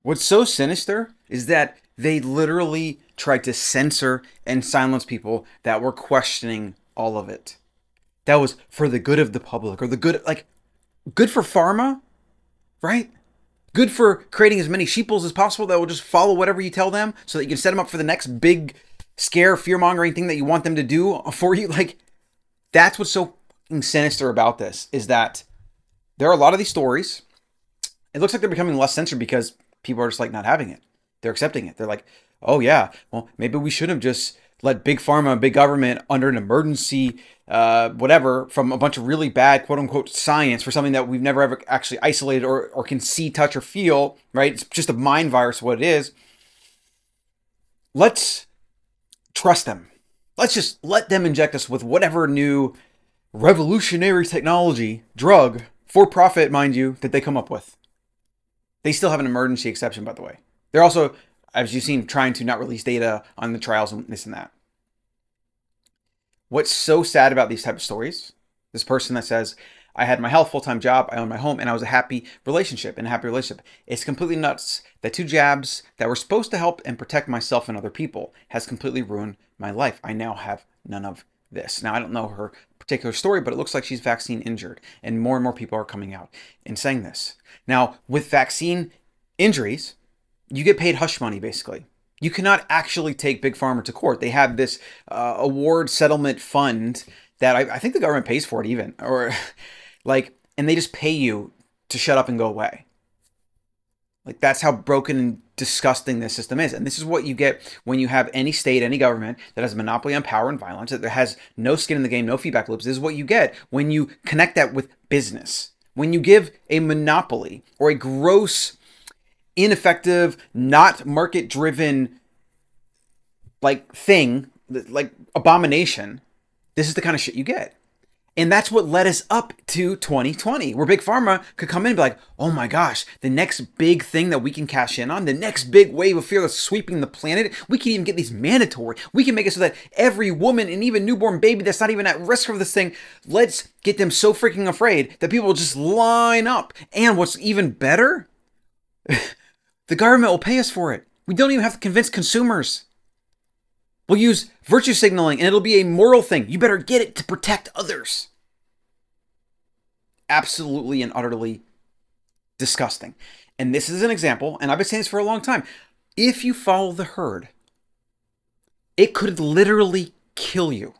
What's so sinister is that they literally tried to censor and silence people that were questioning all of it. That was for the good of the public or the good, like, good for pharma, right? Good for creating as many sheeples as possible that will just follow whatever you tell them so that you can set them up for the next big scare, fear mongering thing that you want them to do for you. Like, that's what's so fucking sinister about this is that there are a lot of these stories. It looks like they're becoming less censored because people are just like not having it. They're accepting it. They're like, oh yeah, well, maybe we should have just let big pharma, big government under an emergency, whatever, from a bunch of really bad quote unquote science for something that we've never ever actually isolated or can see, touch, or feel, right? It's just a mind virus, what it is. Let's trust them. Let's just let them inject us with whatever new revolutionary technology, drug, for profit, mind you, that they come up with. They still have an emergency exception, by the way. They're also, as you've seen, trying to not release data on the trials and this and that. What's so sad about these type of stories, this person that says, I had my health, full-time job, I owned my home, and I was a happy relationship, It's completely nuts that 2 jabs that were supposed to help and protect myself and other people has completely ruined my life. I now have none of this. Now, I don't know her particular story, but it looks like she's vaccine injured, and more people are coming out and saying this. Now, with vaccine injuries, you get paid hush money, basically. You cannot actually take Big Pharma to court. They have this award settlement fund that I think the government pays for it even, or like, and they just pay you to shut up and go away. Like, that's how broken and disgusting this system is. And this is what you get when you have any state, any government that has a monopoly on power and violence, that has no skin in the game, no feedback loops. This is what you get when you connect that with business. When you give a monopoly or a gross, ineffective, not market-driven like thing, like abomination, this is the kind of shit you get. And that's what led us up to 2020, where Big Pharma could come in and be like, oh my gosh, the next big thing that we can cash in on, the next big wave of fear that's sweeping the planet, we can even get these mandatory. We can make it so that every woman and even newborn baby that's not even at risk for this thing, let's get them so freaking afraid that people will just line up. And what's even better, the government will pay us for it. We don't even have to convince consumers. We'll use virtue signaling and it'll be a moral thing. You better get it to protect others. Absolutely and utterly disgusting. And this is an example, and I've been saying this for a long time. If you follow the herd, it could literally kill you.